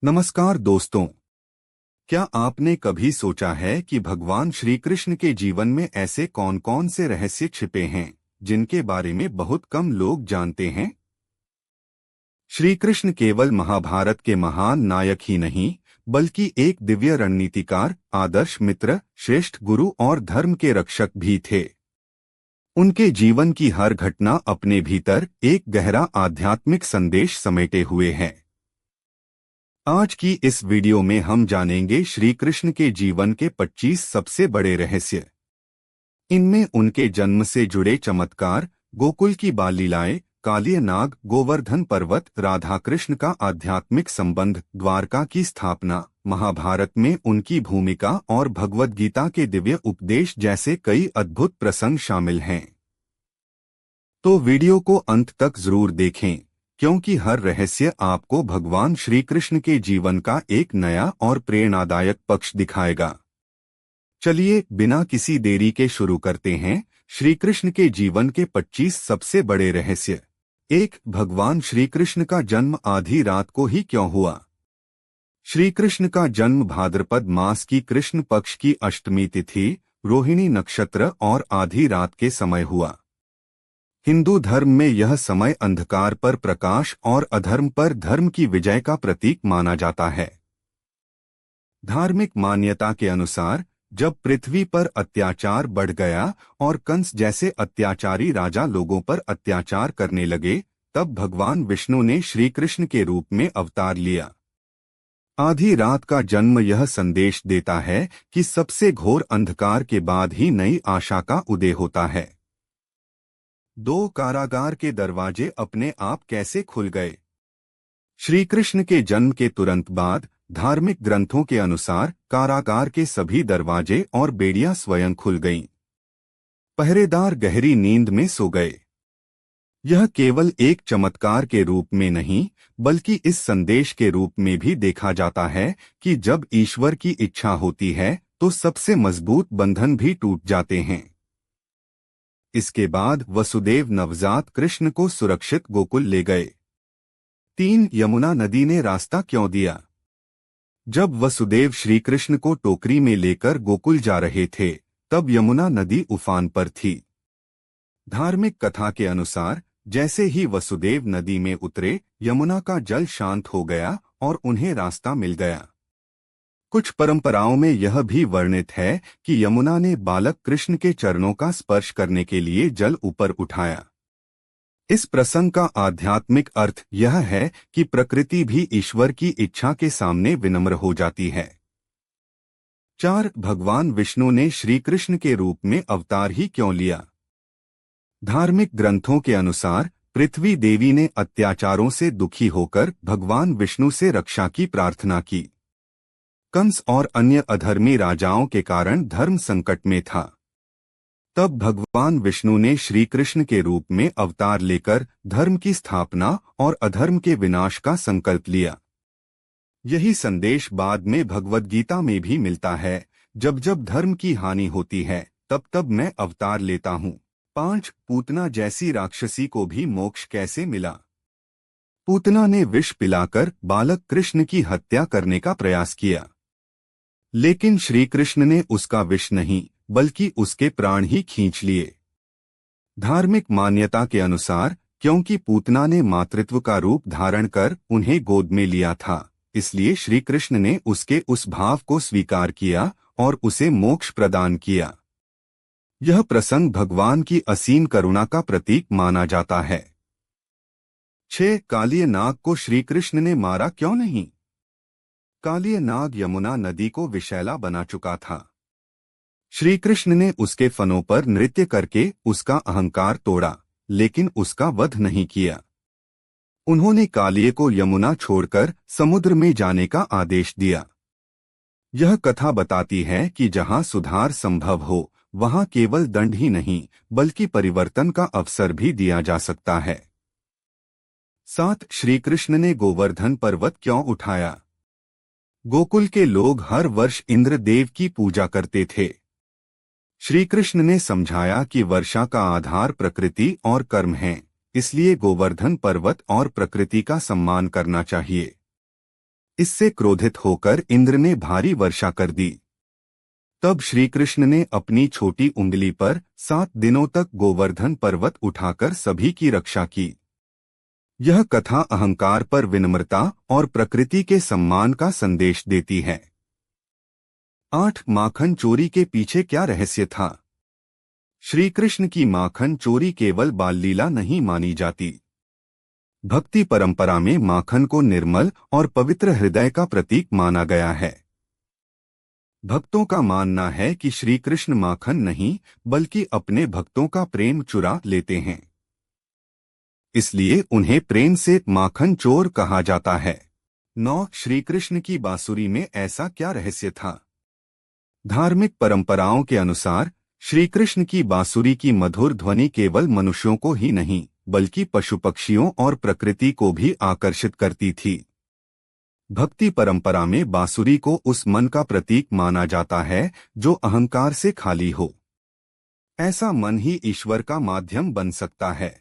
नमस्कार दोस्तों। क्या आपने कभी सोचा है कि भगवान श्री कृष्ण के जीवन में ऐसे कौन कौन से रहस्य छिपे हैं जिनके बारे में बहुत कम लोग जानते हैं? श्री कृष्ण केवल महाभारत के महान नायक ही नहीं, बल्कि एक दिव्य रणनीतिकार, आदर्श मित्र, श्रेष्ठ गुरु और धर्म के रक्षक भी थे। उनके जीवन की हर घटना अपने भीतर एक गहरा आध्यात्मिक संदेश समेटे हुए है। आज की इस वीडियो में हम जानेंगे श्री कृष्ण के जीवन के 25 सबसे बड़े रहस्य। इनमें उनके जन्म से जुड़े चमत्कार, गोकुल की बाल लीलाएं, कालिय नाग, गोवर्धन पर्वत, राधा कृष्ण का आध्यात्मिक संबंध, द्वारका की स्थापना, महाभारत में उनकी भूमिका और भगवद गीता के दिव्य उपदेश जैसे कई अद्भुत प्रसंग शामिल हैं। तो वीडियो को अंत तक जरूर देखें, क्योंकि हर रहस्य आपको भगवान श्री कृष्ण के जीवन का एक नया और प्रेरणादायक पक्ष दिखाएगा। चलिए बिना किसी देरी के शुरू करते हैं। श्री कृष्ण के जीवन के 25 सबसे बड़े रहस्य। 1. भगवान श्री कृष्ण का जन्म आधी रात को ही क्यों हुआ? श्री कृष्ण का जन्म भाद्रपद मास की कृष्ण पक्ष की अष्टमी तिथि, रोहिणी नक्षत्र और आधी रात के समय हुआ। हिंदू धर्म में यह समय अंधकार पर प्रकाश और अधर्म पर धर्म की विजय का प्रतीक माना जाता है। धार्मिक मान्यता के अनुसार जब पृथ्वी पर अत्याचार बढ़ गया और कंस जैसे अत्याचारी राजा लोगों पर अत्याचार करने लगे, तब भगवान विष्णु ने श्री कृष्ण के रूप में अवतार लिया। आधी रात का जन्म यह संदेश देता है कि सबसे घोर अंधकार के बाद ही नई आशा का उदय होता है। 2. कारागार के दरवाजे अपने आप कैसे खुल गए? श्री कृष्ण के जन्म के तुरंत बाद धार्मिक ग्रंथों के अनुसार कारागार के सभी दरवाजे और बेड़ियां स्वयं खुल गईं। पहरेदार गहरी नींद में सो गए। यह केवल एक चमत्कार के रूप में नहीं, बल्कि इस संदेश के रूप में भी देखा जाता है कि जब ईश्वर की इच्छा होती है तो सबसे मजबूत बंधन भी टूट जाते हैं। इसके बाद वसुदेव नवजात कृष्ण को सुरक्षित गोकुल ले गए। 3. यमुना नदी ने रास्ता क्यों दिया? जब वसुदेव श्री कृष्ण को टोकरी में लेकर गोकुल जा रहे थे, तब यमुना नदी उफान पर थी। धार्मिक कथा के अनुसार जैसे ही वसुदेव नदी में उतरे, यमुना का जल शांत हो गया और उन्हें रास्ता मिल गया। कुछ परंपराओं में यह भी वर्णित है कि यमुना ने बालक कृष्ण के चरणों का स्पर्श करने के लिए जल ऊपर उठाया। इस प्रसंग का आध्यात्मिक अर्थ यह है कि प्रकृति भी ईश्वर की इच्छा के सामने विनम्र हो जाती है। 4. भगवान विष्णु ने श्री कृष्ण के रूप में अवतार ही क्यों लिया? धार्मिक ग्रंथों के अनुसार पृथ्वी देवी ने अत्याचारों से दुखी होकर भगवान विष्णु से रक्षा की प्रार्थना की। कंस और अन्य अधर्मी राजाओं के कारण धर्म संकट में था। तब भगवान विष्णु ने श्री कृष्ण के रूप में अवतार लेकर धर्म की स्थापना और अधर्म के विनाश का संकल्प लिया। यही संदेश बाद में भगवद गीता में भी मिलता है, जब जब धर्म की हानि होती है तब तब मैं अवतार लेता हूँ। 5. पूतना जैसी राक्षसी को भी मोक्ष कैसे मिला? पूतना ने विष पिलाकर बालक कृष्ण की हत्या करने का प्रयास किया, लेकिन श्री कृष्ण ने उसका विष नहीं बल्कि उसके प्राण ही खींच लिए। धार्मिक मान्यता के अनुसार क्योंकि पूतना ने मातृत्व का रूप धारण कर उन्हें गोद में लिया था, इसलिए श्री कृष्ण ने उसके उस भाव को स्वीकार किया और उसे मोक्ष प्रदान किया। यह प्रसंग भगवान की असीम करुणा का प्रतीक माना जाता है। 6. कालिय नाग को श्री कृष्ण ने मारा क्यों नहीं? कालिय नाग यमुना नदी को विषैला बना चुका था। श्री कृष्ण ने उसके फनों पर नृत्य करके उसका अहंकार तोड़ा, लेकिन उसका वध नहीं किया। उन्होंने कालिय को यमुना छोड़कर समुद्र में जाने का आदेश दिया। यह कथा बताती है कि जहां सुधार संभव हो, वहां केवल दंड ही नहीं बल्कि परिवर्तन का अवसर भी दिया जा सकता है। 7. श्री कृष्ण ने गोवर्धन पर्वत क्यों उठाया? गोकुल के लोग हर वर्ष इंद्र देव की पूजा करते थे। श्री कृष्ण ने समझाया कि वर्षा का आधार प्रकृति और कर्म है, इसलिए गोवर्धन पर्वत और प्रकृति का सम्मान करना चाहिए। इससे क्रोधित होकर इंद्र ने भारी वर्षा कर दी। तब श्री कृष्ण ने अपनी छोटी उंगली पर 7 दिनों तक गोवर्धन पर्वत उठाकर सभी की रक्षा की। यह कथा अहंकार पर विनम्रता और प्रकृति के सम्मान का संदेश देती है। 8 माखन चोरी के पीछे क्या रहस्य था? श्री कृष्ण की माखन चोरी केवल बाल लीला नहीं मानी जाती। भक्ति परंपरा में माखन को निर्मल और पवित्र हृदय का प्रतीक माना गया है। भक्तों का मानना है कि श्री कृष्ण माखन नहीं बल्कि अपने भक्तों का प्रेम चुरा लेते हैं, इसलिए उन्हें प्रेम से माखन चोर कहा जाता है। 9 श्री कृष्ण की बांसुरी में ऐसा क्या रहस्य था? धार्मिक परंपराओं के अनुसार श्री कृष्ण की बांसुरी की मधुर ध्वनि केवल मनुष्यों को ही नहीं बल्कि पशु पक्षियों और प्रकृति को भी आकर्षित करती थी। भक्ति परंपरा में बांसुरी को उस मन का प्रतीक माना जाता है जो अहंकार से खाली हो। ऐसा मन ही ईश्वर का माध्यम बन सकता है।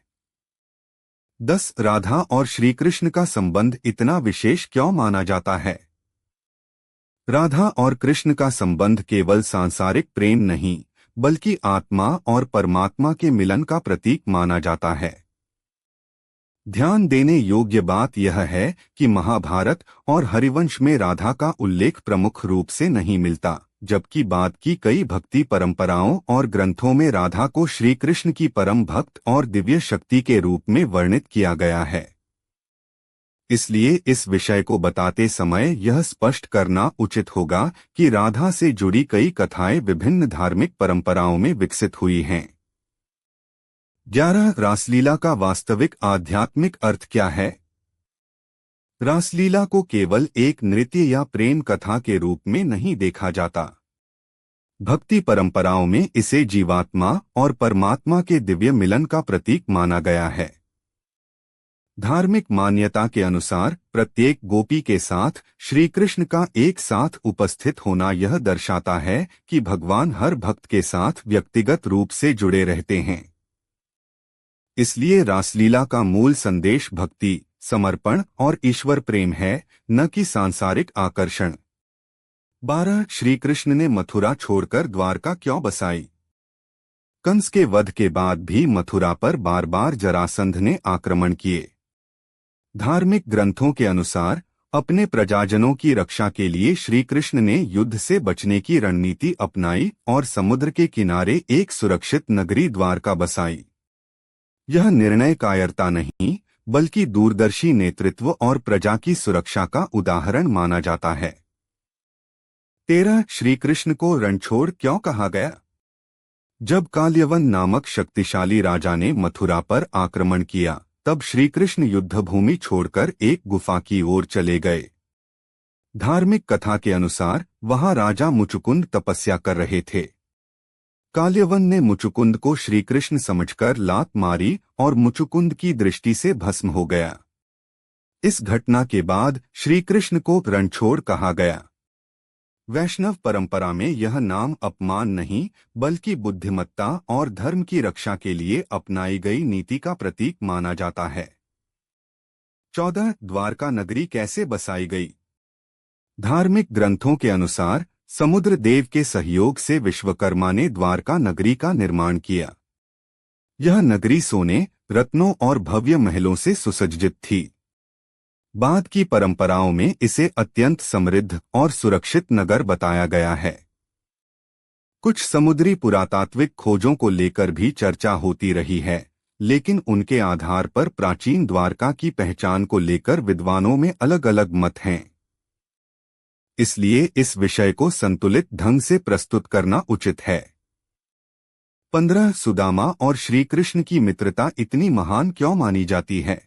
10 राधा और श्री कृष्ण का संबंध इतना विशेष क्यों माना जाता है? राधा और कृष्ण का संबंध केवल सांसारिक प्रेम नहीं बल्कि आत्मा और परमात्मा के मिलन का प्रतीक माना जाता है। ध्यान देने योग्य बात यह है कि महाभारत और हरिवंश में राधा का उल्लेख प्रमुख रूप से नहीं मिलता, जबकि बाद की कई भक्ति परंपराओं और ग्रंथों में राधा को श्री कृष्ण की परम भक्त और दिव्य शक्ति के रूप में वर्णित किया गया है। इसलिए इस विषय को बताते समय यह स्पष्ट करना उचित होगा कि राधा से जुड़ी कई कथाएं विभिन्न धार्मिक परंपराओं में विकसित हुई हैं। 11 रासलीला का वास्तविक आध्यात्मिक अर्थ क्या है? रासलीला को केवल एक नृत्य या प्रेम कथा के रूप में नहीं देखा जाता। भक्ति परंपराओं में इसे जीवात्मा और परमात्मा के दिव्य मिलन का प्रतीक माना गया है। धार्मिक मान्यता के अनुसार प्रत्येक गोपी के साथ श्री कृष्ण का एक साथ उपस्थित होना यह दर्शाता है कि भगवान हर भक्त के साथ व्यक्तिगत रूप से जुड़े रहते हैं। इसलिए रासलीला का मूल संदेश भक्ति, समर्पण और ईश्वर प्रेम है, न कि सांसारिक आकर्षण। 12 श्री कृष्ण ने मथुरा छोड़कर द्वारका क्यों बसाई? कंस के वध के बाद भी मथुरा पर बार बार जरासंध ने आक्रमण किए। धार्मिक ग्रंथों के अनुसार अपने प्रजाजनों की रक्षा के लिए श्री कृष्ण ने युद्ध से बचने की रणनीति अपनाई और समुद्र के किनारे एक सुरक्षित नगरी द्वारका बसाई। यह निर्णय कायरता नहीं बल्कि दूरदर्शी नेतृत्व और प्रजा की सुरक्षा का उदाहरण माना जाता है। 13 श्री कृष्ण को रणछोड़ क्यों कहा गया? जब काल्यवन नामक शक्तिशाली राजा ने मथुरा पर आक्रमण किया तब श्री कृष्ण युद्धभूमि छोड़कर एक गुफा की ओर चले गए। धार्मिक कथा के अनुसार वहां राजा मुचुकुंद तपस्या कर रहे थे। काल्यवन ने मुचुकुंद को श्री कृष्ण समझकर लात मारी और मुचुकुंद की दृष्टि से भस्म हो गया। इस घटना के बाद श्री कृष्ण को रणछोड़ कहा गया। वैष्णव परंपरा में यह नाम अपमान नहीं बल्कि बुद्धिमत्ता और धर्म की रक्षा के लिए अपनाई गई नीति का प्रतीक माना जाता है। 14 द्वारका नगरी कैसे बसाई गई? धार्मिक ग्रंथों के अनुसार समुद्र देव के सहयोग से विश्वकर्मा ने द्वारका नगरी का निर्माण किया। यह नगरी सोने, रत्नों और भव्य महलों से सुसज्जित थी। बाद की परंपराओं में इसे अत्यंत समृद्ध और सुरक्षित नगर बताया गया है। कुछ समुद्री पुरातात्विक खोजों को लेकर भी चर्चा होती रही है, लेकिन उनके आधार पर प्राचीन द्वारका की पहचान को लेकर विद्वानों में अलग अलग मत हैं। इसलिए इस विषय को संतुलित ढंग से प्रस्तुत करना उचित है। 15 सुदामा और श्री कृष्ण की मित्रता इतनी महान क्यों मानी जाती है?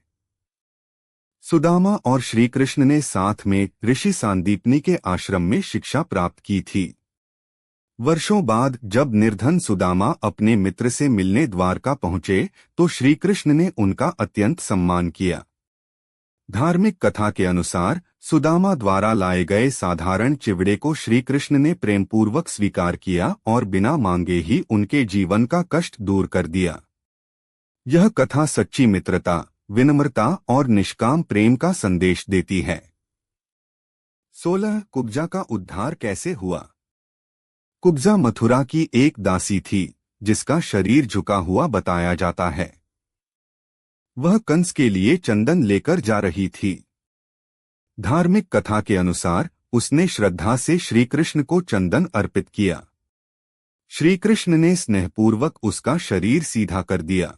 सुदामा और श्री कृष्ण ने साथ में ऋषि सांदीपनि के आश्रम में शिक्षा प्राप्त की थी। वर्षों बाद जब निर्धन सुदामा अपने मित्र से मिलने द्वारका पहुंचे तो श्री कृष्ण ने उनका अत्यंत सम्मान किया। धार्मिक कथा के अनुसार सुदामा द्वारा लाए गए साधारण चिवड़े को श्री कृष्ण ने प्रेमपूर्वक स्वीकार किया और बिना मांगे ही उनके जीवन का कष्ट दूर कर दिया। यह कथा सच्ची मित्रता, विनम्रता और निष्काम प्रेम का संदेश देती है। 16 कुब्जा का उद्धार कैसे हुआ। कुब्जा मथुरा की एक दासी थी जिसका शरीर झुका हुआ बताया जाता है। वह कंस के लिए चंदन लेकर जा रही थी। धार्मिक कथा के अनुसार उसने श्रद्धा से श्री कृष्ण को चंदन अर्पित किया। श्री कृष्ण ने स्नेहपूर्वक उसका शरीर सीधा कर दिया।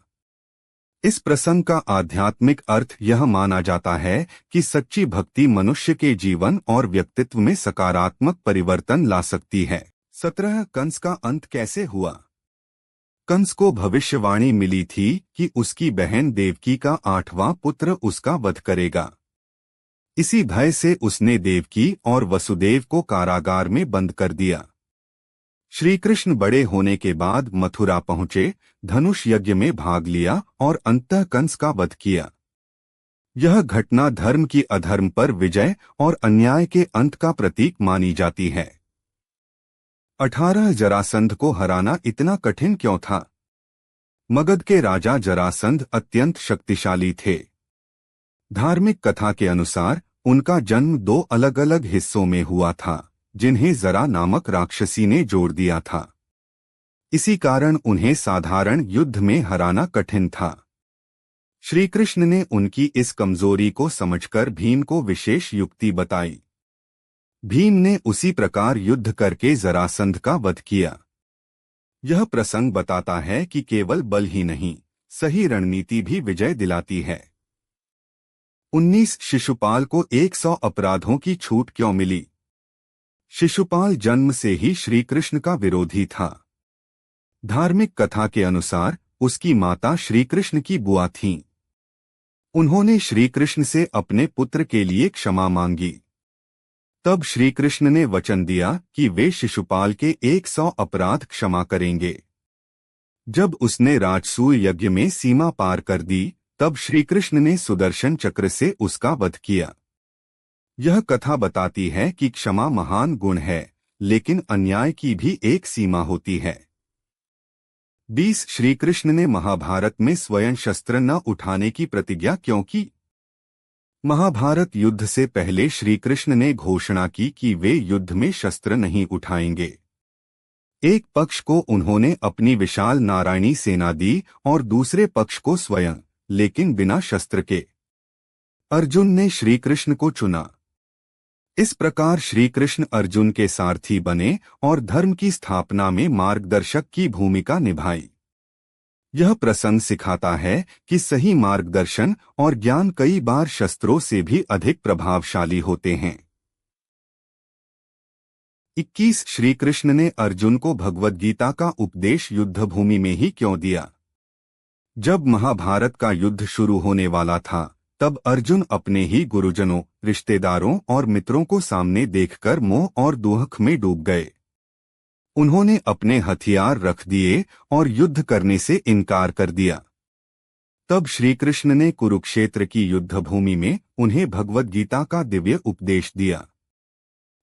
इस प्रसंग का आध्यात्मिक अर्थ यह माना जाता है कि सच्ची भक्ति मनुष्य के जीवन और व्यक्तित्व में सकारात्मक परिवर्तन ला सकती है। 17 कंस का अंत कैसे हुआ। कंस को भविष्यवाणी मिली थी कि उसकी बहन देवकी का 8वां पुत्र उसका वध करेगा। इसी भय से उसने देवकी और वसुदेव को कारागार में बंद कर दिया। श्री कृष्ण बड़े होने के बाद मथुरा पहुंचे, धनुष यज्ञ में भाग लिया और अंततः कंस का वध किया। यह घटना धर्म की अधर्म पर विजय और अन्याय के अंत का प्रतीक मानी जाती है। 18 जरासंध को हराना इतना कठिन क्यों था। मगध के राजा जरासंध अत्यंत शक्तिशाली थे। धार्मिक कथा के अनुसार उनका जन्म 2 अलग अलग हिस्सों में हुआ था जिन्हें जरा नामक राक्षसी ने जोड़ दिया था। इसी कारण उन्हें साधारण युद्ध में हराना कठिन था। श्री कृष्ण ने उनकी इस कमजोरी को समझकर भीम को विशेष युक्ति बताई। भीम ने उसी प्रकार युद्ध करके जरासंध का वध किया। यह प्रसंग बताता है कि केवल बल ही नहीं, सही रणनीति भी विजय दिलाती है। 19 शिशुपाल को 100 अपराधों की छूट क्यों मिली। शिशुपाल जन्म से ही श्री कृष्ण का विरोधी था। धार्मिक कथा के अनुसार उसकी माता श्री कृष्ण की बुआ थीं। उन्होंने श्री कृष्ण से अपने पुत्र के लिए क्षमा मांगी। तब श्री कृष्ण ने वचन दिया कि वे शिशुपाल के 100 अपराध क्षमा करेंगे। जब उसने राजसूय यज्ञ में सीमा पार कर दी, तब श्री कृष्ण ने सुदर्शन चक्र से उसका वध किया। यह कथा बताती है कि क्षमा महान गुण है, लेकिन अन्याय की भी एक सीमा होती है। 20 श्री कृष्ण ने महाभारत में स्वयं शस्त्र न उठाने की प्रतिज्ञा क्यों की। महाभारत युद्ध से पहले श्री कृष्ण ने घोषणा की कि वे युद्ध में शस्त्र नहीं उठाएंगे। एक पक्ष को उन्होंने अपनी विशाल नारायणी सेना दी और दूसरे पक्ष को स्वयं, लेकिन बिना शस्त्र के। अर्जुन ने श्री कृष्ण को चुना। इस प्रकार श्री कृष्ण अर्जुन के सारथी बने और धर्म की स्थापना में मार्गदर्शक की भूमिका निभाई। यह प्रसंग सिखाता है कि सही मार्गदर्शन और ज्ञान कई बार शस्त्रों से भी अधिक प्रभावशाली होते हैं। 21 श्री कृष्ण ने अर्जुन को भगवद गीता का उपदेश युद्धभूमि में ही क्यों दिया। जब महाभारत का युद्ध शुरू होने वाला था, तब अर्जुन अपने ही गुरुजनों, रिश्तेदारों और मित्रों को सामने देखकर मोह और दुख में डूब गए। उन्होंने अपने हथियार रख दिए और युद्ध करने से इनकार कर दिया। तब श्री कृष्ण ने कुरुक्षेत्र की युद्धभूमि में उन्हें भगवद गीता का दिव्य उपदेश दिया।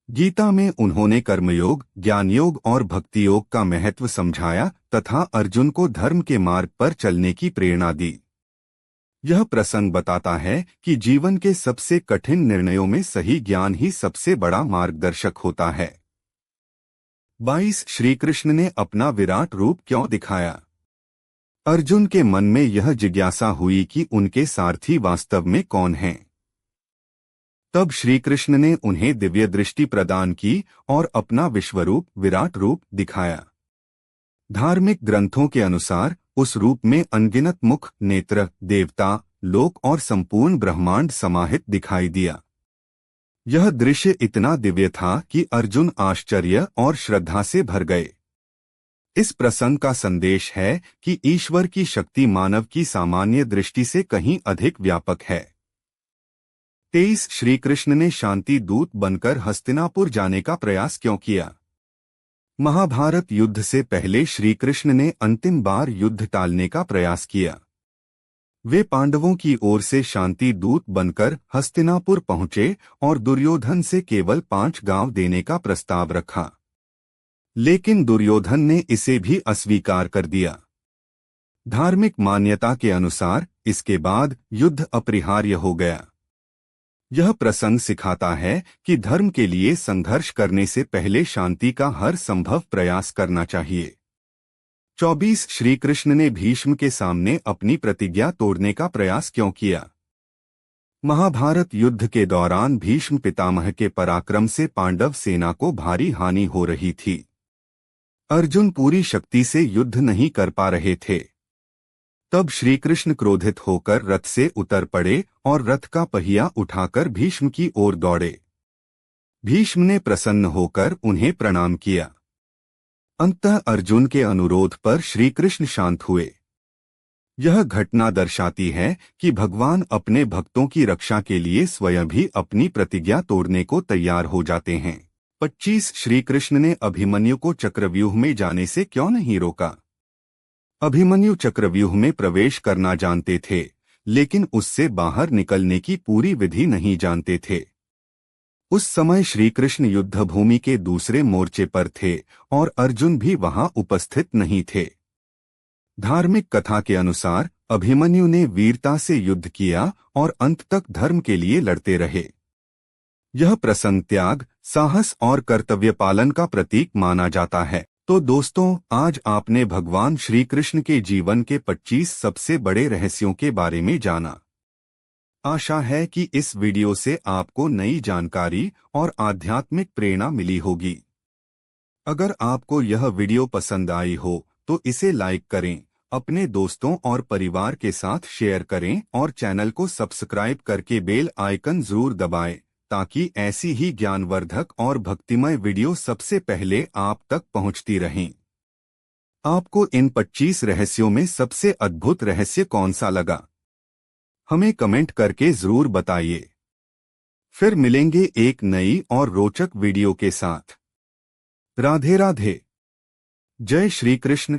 गीता में उन्होंने कर्मयोग, ज्ञानयोग और भक्ति योग का महत्व समझाया तथा अर्जुन को धर्म के मार्ग पर चलने की प्रेरणा दी। यह प्रसंग बताता है कि जीवन के सबसे कठिन निर्णयों में सही ज्ञान ही सबसे बड़ा मार्गदर्शक होता है। 22 श्री कृष्ण ने अपना विराट रूप क्यों दिखाया। अर्जुन के मन में यह जिज्ञासा हुई कि उनके सारथी वास्तव में कौन हैं। तब श्री कृष्ण ने उन्हें दिव्य दृष्टि प्रदान की और अपना विश्वरूप, विराट रूप दिखाया। धार्मिक ग्रंथों के अनुसार उस रूप में अनगिनत मुख, नेत्र, देवता, लोक और संपूर्ण ब्रह्मांड समाहित दिखाई दिया। यह दृश्य इतना दिव्य था कि अर्जुन आश्चर्य और श्रद्धा से भर गए। इस प्रसंग का संदेश है कि ईश्वर की शक्ति मानव की सामान्य दृष्टि से कहीं अधिक व्यापक है। 23 श्री कृष्ण ने शांति दूत बनकर हस्तिनापुर जाने का प्रयास क्यों किया। महाभारत युद्ध से पहले श्री कृष्ण ने अंतिम बार युद्ध टालने का प्रयास किया। वे पांडवों की ओर से शांति दूत बनकर हस्तिनापुर पहुंचे और दुर्योधन से केवल 5 गांव देने का प्रस्ताव रखा, लेकिन दुर्योधन ने इसे भी अस्वीकार कर दिया। धार्मिक मान्यता के अनुसार इसके बाद युद्ध अपरिहार्य हो गया। यह प्रसंग सिखाता है कि धर्म के लिए संघर्ष करने से पहले शांति का हर संभव प्रयास करना चाहिए। 24 श्री कृष्ण ने भीष्म के सामने अपनी प्रतिज्ञा तोड़ने का प्रयास क्यों किया? महाभारत युद्ध के दौरान भीष्म पितामह के पराक्रम से पांडव सेना को भारी हानि हो रही थी। अर्जुन पूरी शक्ति से युद्ध नहीं कर पा रहे थे। तब श्री कृष्ण क्रोधित होकर रथ से उतर पड़े और रथ का पहिया उठाकर भीष्म की ओर दौड़े। भीष्म ने प्रसन्न होकर उन्हें प्रणाम किया। अंततः अर्जुन के अनुरोध पर श्री कृष्ण शांत हुए। यह घटना दर्शाती है कि भगवान अपने भक्तों की रक्षा के लिए स्वयं भी अपनी प्रतिज्ञा तोड़ने को तैयार हो जाते हैं। 25 श्री कृष्ण ने अभिमन्यु को चक्रव्यूह में जाने से क्यों नहीं रोका? अभिमन्यु चक्रव्यूह में प्रवेश करना जानते थे, लेकिन उससे बाहर निकलने की पूरी विधि नहीं जानते थे। उस समय श्री कृष्ण युद्धभूमि के दूसरे मोर्चे पर थे और अर्जुन भी वहां उपस्थित नहीं थे। धार्मिक कथा के अनुसार अभिमन्यु ने वीरता से युद्ध किया और अंत तक धर्म के लिए लड़ते रहे। यह प्रसंग त्याग, साहस और कर्तव्य पालन का प्रतीक माना जाता है। तो दोस्तों, आज आपने भगवान श्री कृष्ण के जीवन के 25 सबसे बड़े रहस्यों के बारे में जाना। आशा है कि इस वीडियो से आपको नई जानकारी और आध्यात्मिक प्रेरणा मिली होगी। अगर आपको यह वीडियो पसंद आई हो तो इसे लाइक करें, अपने दोस्तों और परिवार के साथ शेयर करें और चैनल को सब्सक्राइब करके बेल आइकन जरूर दबाएं, ताकि ऐसी ही ज्ञानवर्धक और भक्तिमय वीडियो सबसे पहले आप तक पहुंचती रहें। आपको इन 25 रहस्यों में सबसे अद्भुत रहस्य कौन सा लगा? हमें कमेंट करके जरूर बताइए। फिर मिलेंगे एक नई और रोचक वीडियो के साथ। राधे राधे। जय श्री कृष्ण।